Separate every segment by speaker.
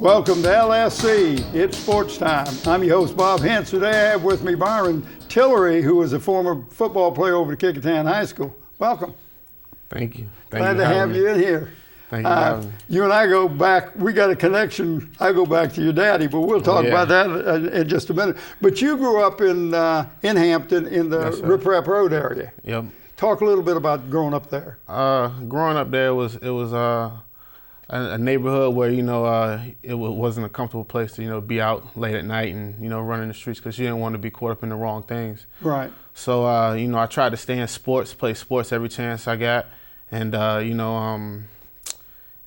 Speaker 1: Welcome to LSC. It's sports time. I'm your host, Bob Hintz. Today I have with me Byron Tillery, who was a former football player over at Kecoughtan High School. Welcome.
Speaker 2: Thank you.
Speaker 1: Glad to have you in here.
Speaker 2: Thank you for having me.
Speaker 1: You and I go back. We got a connection. I go back to your daddy, but we'll talk about that in just a minute. But you grew up in Hampton in the Rip Rap Road area.
Speaker 2: Yep.
Speaker 1: Talk a little bit about growing up there.
Speaker 2: Growing up there was a neighborhood where it wasn't a comfortable place to be out late at night and running the streets because you didn't want to be caught up in the wrong things.
Speaker 1: Right.
Speaker 2: So I tried to stay in sports, play sports every chance I got, and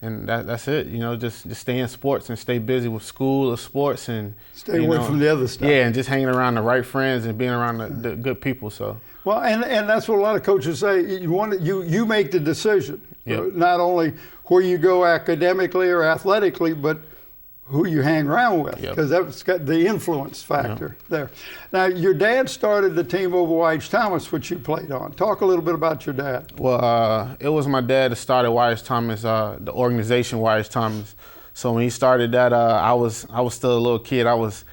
Speaker 2: and that's it. Just stay in sports and stay busy with school or sports and
Speaker 1: stay away from the other stuff.
Speaker 2: Yeah, and just hanging around the right friends and being around the good people. So.
Speaker 1: Well, and that's what a lot of coaches say. You make the decision, not only where you go academically or athletically, but who you hang around with, because that's got the influence factor there. Now, your dad started the team over Y.H. Thomas, which you played on. Talk a little bit about your dad.
Speaker 2: Well, it was my dad that started Y.H. Thomas, the organization Y.H. Thomas. So when he started that, I was still a little kid. I was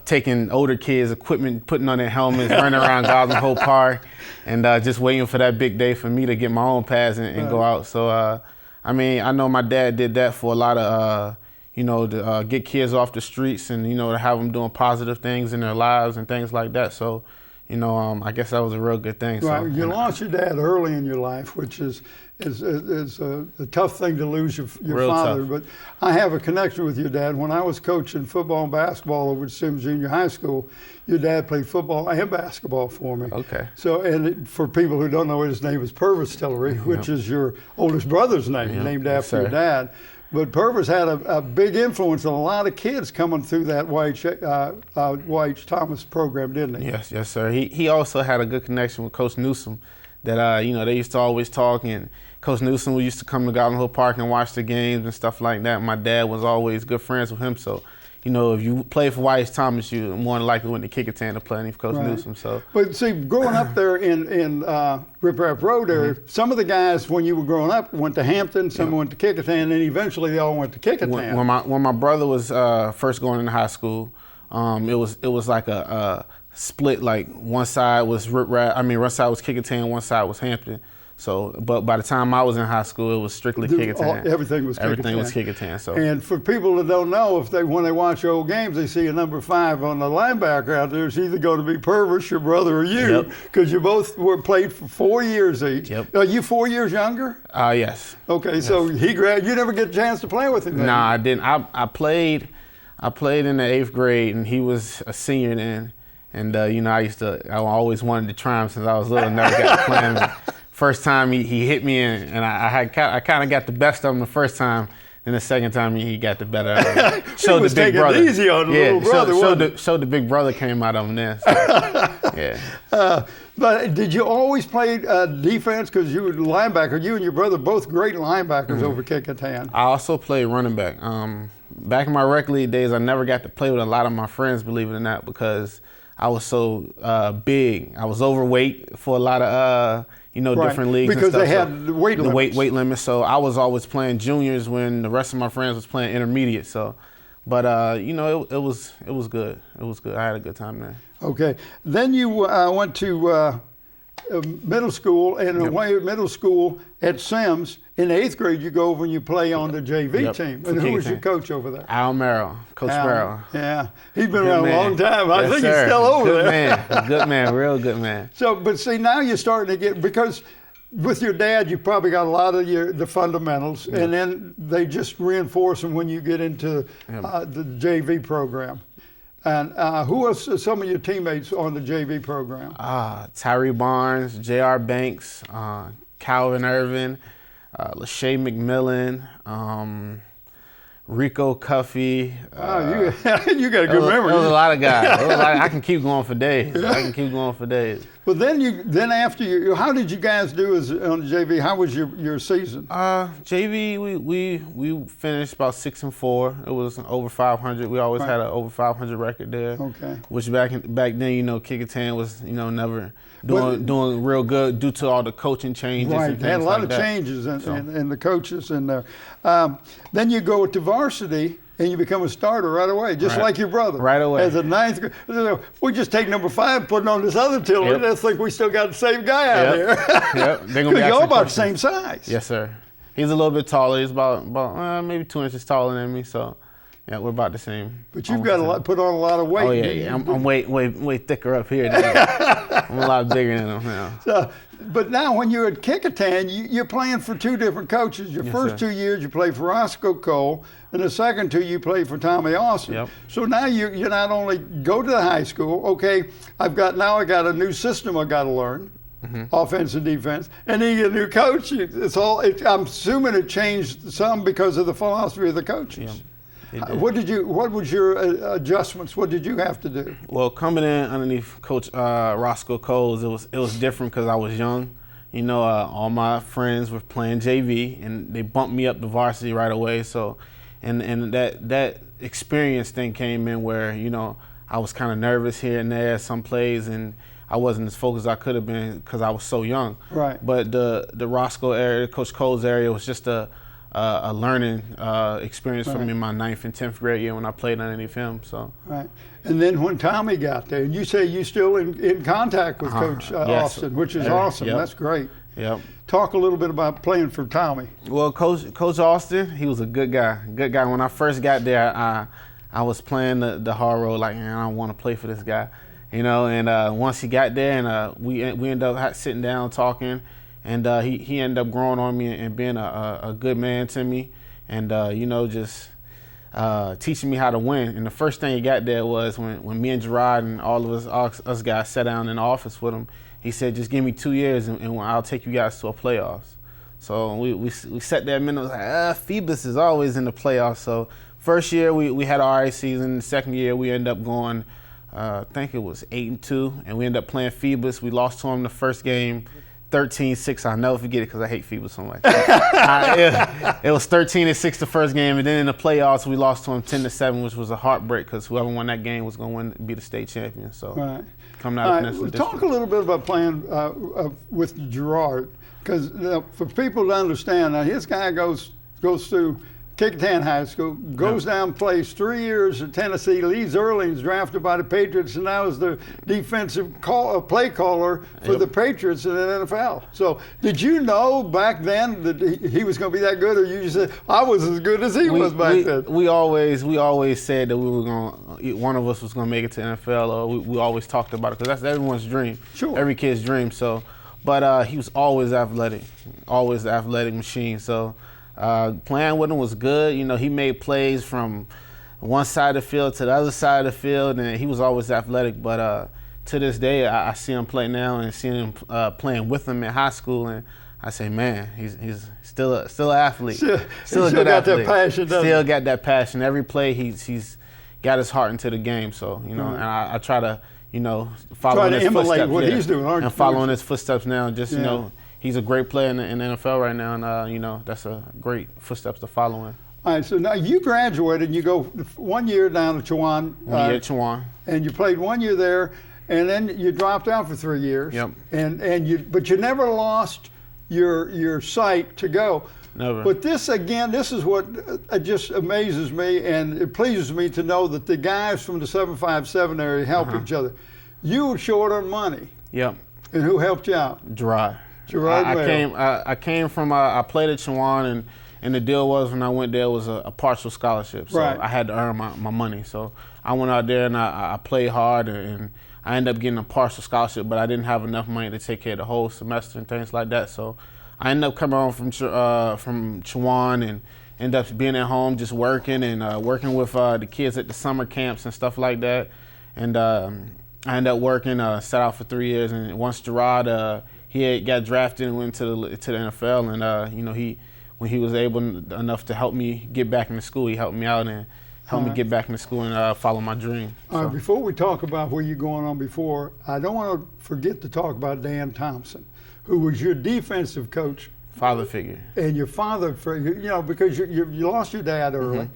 Speaker 2: taking older kids' equipment, putting on their helmets, running around Gotham Hope Park, and just waiting for that big day for me to get my own pads and go out. So, I know my dad did that for a lot of, to get kids off the streets and, to have them doing positive things in their lives and things like that. So, I guess that was a real good thing.
Speaker 1: Right.
Speaker 2: So,
Speaker 1: you lost your dad early in your life, which is a tough thing to lose your father. Tough. But I have a connection with your dad. When I was coaching football and basketball over at Sims Junior High School, your dad played football and basketball for me.
Speaker 2: Okay.
Speaker 1: So, and for people who don't know, his name is Purvis Tillery, which is your oldest brother's name, named after your dad. But Purvis had a big influence on a lot of kids coming through that Y.H. Thomas program, didn't he?
Speaker 2: Yes, sir. He also had a good connection with Coach Newsom that, they used to always talk, and Coach Newsom used to come to Gotham Hope Park and watch the games and stuff like that. My dad was always good friends with him, so if you play for Y.H. Thomas, you more than likely went to Kecoughtan to play underneath Coach Newsom. So,
Speaker 1: but see, growing up there in Rip Rap Road area, some of the guys when you were growing up went to Hampton, some went to Kecoughtan, and eventually they all went to Kecoughtan.
Speaker 2: When my brother was first going into high school, it was like a split. Like one side was Rip Rap. One side was Kecoughtan, one side was Hampton. So, but by the time I was in high school, it was strictly Kecoughtan.
Speaker 1: Everything was
Speaker 2: Kecoughtan. So,
Speaker 1: and for people that don't know, when they watch old games, they see a number 5 on the linebacker out there. It's either going to be Purvis, your brother, or you, because you both played for 4 years each.
Speaker 2: Yep.
Speaker 1: Are you 4 years younger?
Speaker 2: Yes.
Speaker 1: Okay, yes. So you never get a chance to play with him then?
Speaker 2: Nah, I didn't. I played in the 8th grade, and he was a senior then. And I always wanted to try him since I was little. Never got to play him. First time he hit me, and I kind of got the best of him the first time. Then the second time he got the better of him.
Speaker 1: Showed the big brother. Easy on the little brother.
Speaker 2: Showed the big brother came out of him then. So,
Speaker 1: but did you always play defense? Because you were linebacker. You and your brother both great linebackers over Kecoughtan.
Speaker 2: I also played running back. Back in my rec league days, I never got to play with a lot of my friends, believe it or not, because I was so big. I was overweight for a lot of different leagues.
Speaker 1: Because
Speaker 2: and stuff.
Speaker 1: they had the weight limits.
Speaker 2: Weight limits. So I was always playing juniors when the rest of my friends was playing intermediate. So, but it was good. It was good. I had a good time there.
Speaker 1: Okay. Then you went to middle school, and away at middle school at Sims. In the 8th grade, you go over and you play on the JV team. And who was your coach over there?
Speaker 2: Al Merrill, Coach Merrill.
Speaker 1: Yeah, he's been around a long time. I think he's still over there.
Speaker 2: Good man, real good man.
Speaker 1: So, but see, now you're starting to get, because with your dad, you probably got a lot of the fundamentals, and then they just reinforce them when you get into the JV program. And who are some of your teammates on the JV program?
Speaker 2: Tyree Barnes, J.R. Banks, Calvin Irvin, Lachey McMillan, Rico Cuffey.
Speaker 1: You got a good memory.
Speaker 2: There was a lot of guys. I can keep going for days.
Speaker 1: Well, then after you, how did you guys do on the JV? How was your season?
Speaker 2: JV, we finished about 6-4. It was over 500. We always had an over 500 record there. Okay. Which back then, Kecoughtan was never doing real good due to all the coaching changes.
Speaker 1: Right.
Speaker 2: And things
Speaker 1: they had a lot
Speaker 2: like
Speaker 1: of changes in the coaches in there. Then you go to varsity and you become a starter right away, just like your brother.
Speaker 2: Right away.
Speaker 1: As a ninth grader. We just take number 5, putting on this other Tillery.
Speaker 2: Yep.
Speaker 1: They think we still got the same guy out here.
Speaker 2: Yep. They're gonna be
Speaker 1: y'all about the
Speaker 2: questions.
Speaker 1: same size.
Speaker 2: Yes, sir. He's a little bit taller. He's about maybe 2 inches taller than me. So, yeah, we're about the same.
Speaker 1: But you've got put on a lot of weight.
Speaker 2: Oh yeah. I'm way thicker up here. I'm a lot bigger than him now.
Speaker 1: So, but now when you're at Kecoughtan, you're playing for 2 different coaches. Your first
Speaker 2: sir.
Speaker 1: 2 years you played for Roscoe Cole, and the second 2 you played for Tommy Austin.
Speaker 2: Yep.
Speaker 1: So now you not only go to the high school, okay, I got a new system I got to learn. Offense and defense, and then you get a new coach. I'm assuming it changed some because of the philosophy of the coaches.
Speaker 2: Yeah,
Speaker 1: what was your adjustments? What did you have to do?
Speaker 2: Well, coming in underneath Coach Roscoe Coles, it was different because I was young. You know, all my friends were playing JV, and they bumped me up to varsity right away. So, and that experience thing came in where, you know, I was kind of nervous here and there some plays, and I wasn't as focused as I could have been because I was so young.
Speaker 1: Right.
Speaker 2: But the Roscoe area, Coach Cole's area, was just a learning experience for me in my 9th and 10th grade year when I played underneath him. So.
Speaker 1: Right. And then when Tommy got there, and you say you still in contact with Coach Austin, which is awesome.
Speaker 2: Yep.
Speaker 1: That's great.
Speaker 2: Yep.
Speaker 1: Talk a little bit about playing for Tommy.
Speaker 2: Well, Coach Austin, he was a good guy. Good guy. When I first got there, I was playing the hard road, like, man, I don't want to play for this guy. You know, and once he got there, and we ended up sitting down talking, and he ended up growing on me and being a good man to me, and you know, just teaching me how to win. And the first thing he got there was when me and Gerard and all of us guys sat down in the office with him. He said, "Just give me 2 years, and I'll take you guys to a playoffs." So we sat there a minute. Was like, Phoebus is always in the playoffs. So first year we had an alright season. The second year we ended up going. I think it was 8-2, and we ended up playing Phoebus. We lost to them the first game, 13-6. I'll never forget it because I hate Phoebus so much. It was 13-6 the first game, and then in the playoffs we lost to them 10-7, which was a heartbreak because whoever won that game was going to be the state champion. So coming out of Peninsula District.
Speaker 1: Talk a little bit about playing with Gerard, because for people to understand, now this guy goes through Kecoughtan High School, goes down, plays 3 years at Tennessee, leaves early, is drafted by the Patriots, and now is the defensive play caller for the Patriots in the NFL. So did you know back then that he was going to be that good, or you just said, I was as good as he was back then?
Speaker 2: We always said that one of us was going to make it to NFL, or we always talked about it, because that's everyone's dream.
Speaker 1: Sure.
Speaker 2: Every kid's dream. So, but he was always athletic, always the athletic machine. So, playing with him was good. You know, he made plays from one side of the field to the other side of the field, and he was always athletic. But to this day, I see him play now and see him playing with him in high school, and I say, man, he's still an athlete. Still a good athlete.
Speaker 1: That passion,
Speaker 2: still got that passion. Every play, he's got his heart into the game. So, you know, and I try to, you know, follow in his footsteps.
Speaker 1: Try to emulate what he's doing, aren't you?
Speaker 2: And following his footsteps now, just, you know, he's a great player in the NFL right now, and you know, that's a great footsteps to follow in.
Speaker 1: All right, so now you graduated, and you go 1 year down to Chowan.
Speaker 2: 1 year at Chowan.
Speaker 1: And you played 1 year there, and then you dropped out for 3 years.
Speaker 2: Yep.
Speaker 1: But you never lost your sight to go.
Speaker 2: Never.
Speaker 1: But this is what just amazes me, and it pleases me to know that the guys from the 757 area help each other. You were short on money.
Speaker 2: Yep.
Speaker 1: And who helped you out?
Speaker 2: Gerard. I came from I played at Chowan, and the deal was when I went there was a partial scholarship, so I had to earn my money. So I went out there and I played hard, and I ended up getting a partial scholarship, but I didn't have enough money to take care of the whole semester and things like that. So I ended up coming home from Chowan and ended up being at home just working and working with the kids at the summer camps and stuff like that. And I ended up working, sat out for 3 years, and once Gerard he had got drafted and went to the NFL, and you know, when he was able enough to help me get back into school, he helped me out and helped me get back into school and follow my dream.
Speaker 1: All right, before we talk about where you're going on before, I don't want to forget to talk about Dan Thompson, who was your defensive coach.
Speaker 2: Father figure.
Speaker 1: And your father figure, you know, because you lost your dad early.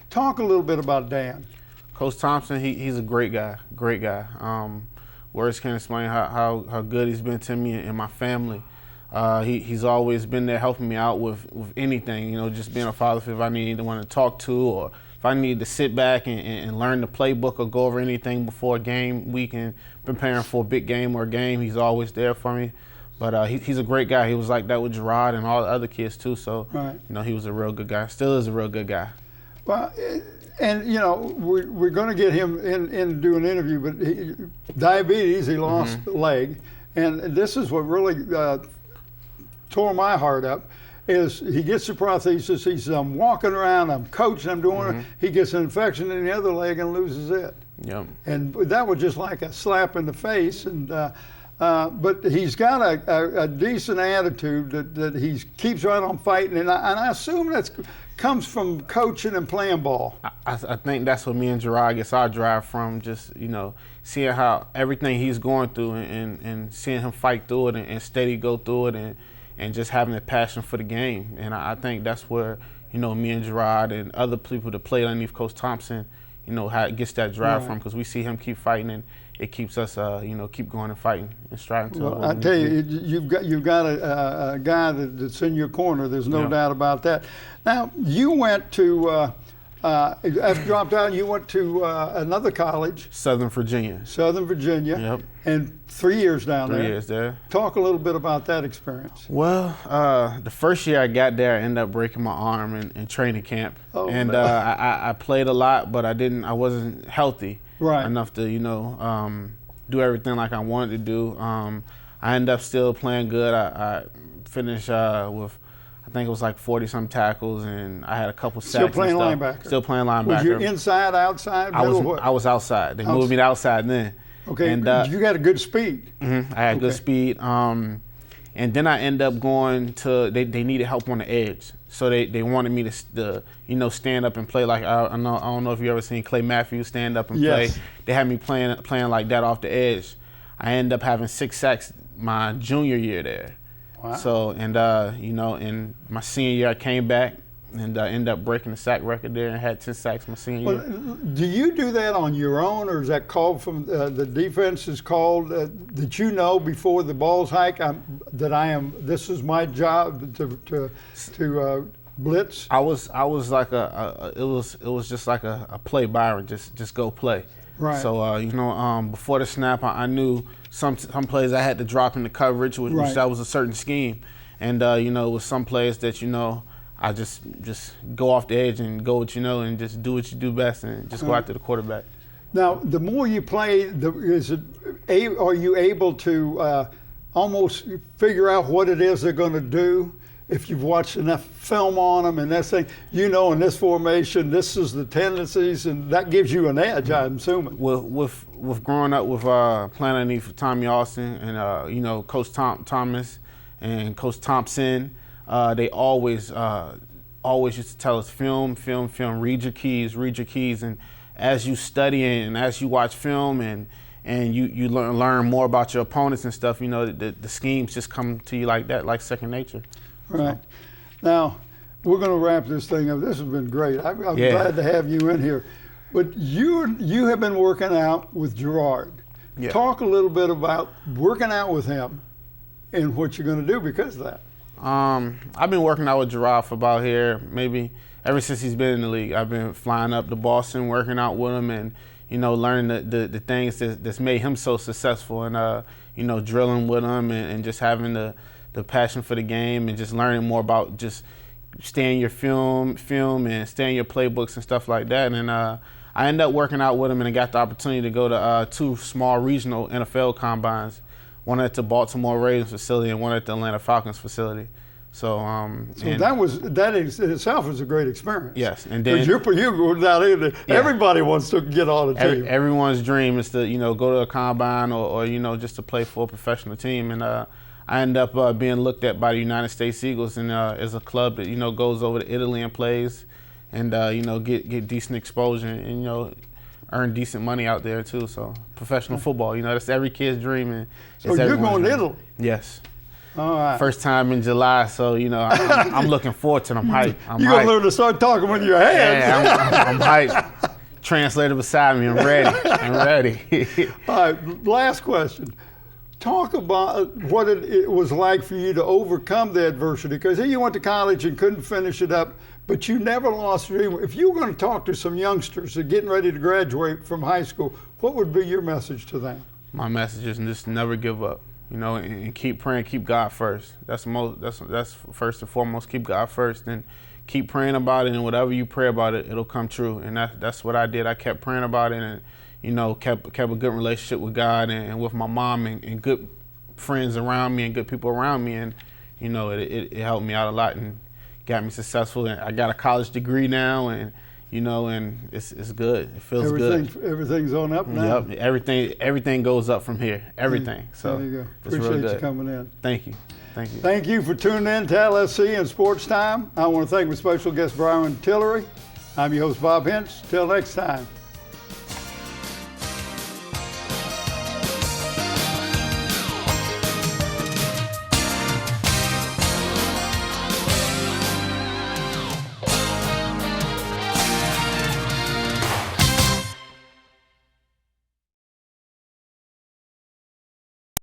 Speaker 1: Talk a little bit about Dan.
Speaker 2: Coach Thompson, he's a great guy, words can't explain how good he's been to me and my family. He's always been there helping me out with anything, you know, just being a father figure. If I need anyone to talk to, or if I need to sit back and learn the playbook or go over anything before a game week and preparing for a big game or a game, he's always there for me. But he's a great guy. He was like that with Gerard and all the other kids too. So he was a real good guy. Still is a real good guy.
Speaker 1: Well, and we're going to get him in to do an interview, but diabetes, he lost a leg, and this is what really tore my heart up. Is he gets the prosthesis, he's walking around, I'm coaching, I'm doing it, he gets an infection in the other leg and loses it.
Speaker 2: Yep.
Speaker 1: And that was just like a slap in the face. And but he's got a decent attitude that he keeps right on fighting, and I assume that comes from coaching and playing ball.
Speaker 2: I think that's what me and Gerard gets our drive from, just seeing how everything he's going through and seeing him fight through it and steady go through it and just having a passion for the game. And I think that's where, me and Gerard and other people that play underneath Coach Thompson, how it gets that drive from, because we see him keep fighting and it keeps us, keep going and fighting and striving to.
Speaker 1: Well, I tell you, you've got a guy that's in your corner. There's no doubt about that. Now, you went to, after you dropped out, you went to another college.
Speaker 2: Southern Virginia.
Speaker 1: Yep. And 3 years down there.
Speaker 2: 3 years there.
Speaker 1: Talk a little bit about that experience.
Speaker 2: Well, the first year I got there, I ended up breaking my arm in training camp.
Speaker 1: Oh,
Speaker 2: and I played a lot, but I wasn't healthy enough to, do everything like I wanted to do. I ended up still playing good. I finished with, I think it was like 40-some tackles, and I had a couple sacks.
Speaker 1: Still playing linebacker.
Speaker 2: Still playing linebacker.
Speaker 1: Was you inside, outside, middle? What?
Speaker 2: I was outside. They moved me to outside then.
Speaker 1: Okay, and you got a good speed.
Speaker 2: I had good speed. And then I ended up going to, they needed help on the edge. So they wanted me to stand up and play like, I don't know if you ever seen Clay Matthews stand up and play. They had me playing like that off the edge. I ended up having 6 sacks my junior year there.
Speaker 1: Wow.
Speaker 2: So, in my senior year I came back and ended up breaking the sack record there and had 10 sacks my senior year.
Speaker 1: Do you do that on your own, or is that called from the defense is called that before the ball's hike this is my job to blitz?
Speaker 2: I was like it was just like a play Byron, just go play.
Speaker 1: Right.
Speaker 2: So before the snap I knew some plays I had to drop in the coverage, which that was a certain scheme, and with some plays that I just go off the edge and go what and just do what you do best and just go after the quarterback.
Speaker 1: Now, the more you play, are you able to almost figure out what it is they're going to do? If you've watched enough film on them and that thing, in this formation, this is the tendencies, and that gives you an edge, I'm assuming.
Speaker 2: With growing up with playing underneath Tommy Austin and Coach Thomas and Coach Thompson, they always used to tell us film, read your keys, and as you study and as you watch film and you learn more about your opponents and stuff, the schemes just come to you like that, like second nature.
Speaker 1: Right. Now, we're going to wrap this thing up. This has been great. I'm glad to have you in here. But you have been working out with Gerard. Yeah. Talk a little bit about working out with him and what you're going to do because of that.
Speaker 2: I've been working out with Gerard for about maybe ever since he's been in the league. I've been flying up to Boston, working out with him, and learning the things that's made him so successful, and drilling with him and just having the passion for the game and just learning more about just staying your film and staying your playbooks and stuff like that. And I ended up working out with him, and I got the opportunity to go to 2 small regional NFL combines, one at the Baltimore Ravens facility and one at the Atlanta Falcons facility. So that in itself was a great experience. Yes, and then
Speaker 1: you're going down here. Everybody wants to get on a team.
Speaker 2: Everyone's dream is to go to a combine or just to play for a professional team. And I ended up being looked at by the United States Eagles, and as a club that goes over to Italy and plays, and get decent exposure and earn decent money out there too. So professional football, that's every kid's dream. And
Speaker 1: so you're going to Italy?
Speaker 2: Yes.
Speaker 1: All right.
Speaker 2: First time in July, so I'm looking forward to it. I'm hyped.
Speaker 1: You're gonna learn to start talking with your hands.
Speaker 2: Yeah, I'm hyped. Translator beside me. I'm ready.
Speaker 1: All right. Last question. Talk about what it was like for you to overcome the adversity, because here you went to college and couldn't finish it up, but you never lost your dream. If you were going to talk to some youngsters that are getting ready to graduate from high school, what would be your message to them?
Speaker 2: My message is just never give up, you know, and keep praying, keep God first. That's first and foremost. Keep God first, and keep praying about it, and whatever you pray about it, it'll come true. And that's what I did. I kept praying about it, and you know, kept a good relationship with God and with my mom, and good friends around me and good people around me, and you know, it helped me out a lot and got me successful. And I got a college degree now, and you know, and it's good. It feels good.
Speaker 1: Everything's on up now.
Speaker 2: Yep, everything goes up from here. Everything. So
Speaker 1: there you go.
Speaker 2: It's
Speaker 1: Appreciate
Speaker 2: real good.
Speaker 1: you coming in.
Speaker 2: Thank you. Thank you.
Speaker 1: Thank you for tuning in to LSC and Sports Time. I want to thank my special guest Brian Tillery. I'm your host Bob Hintz. Till next time.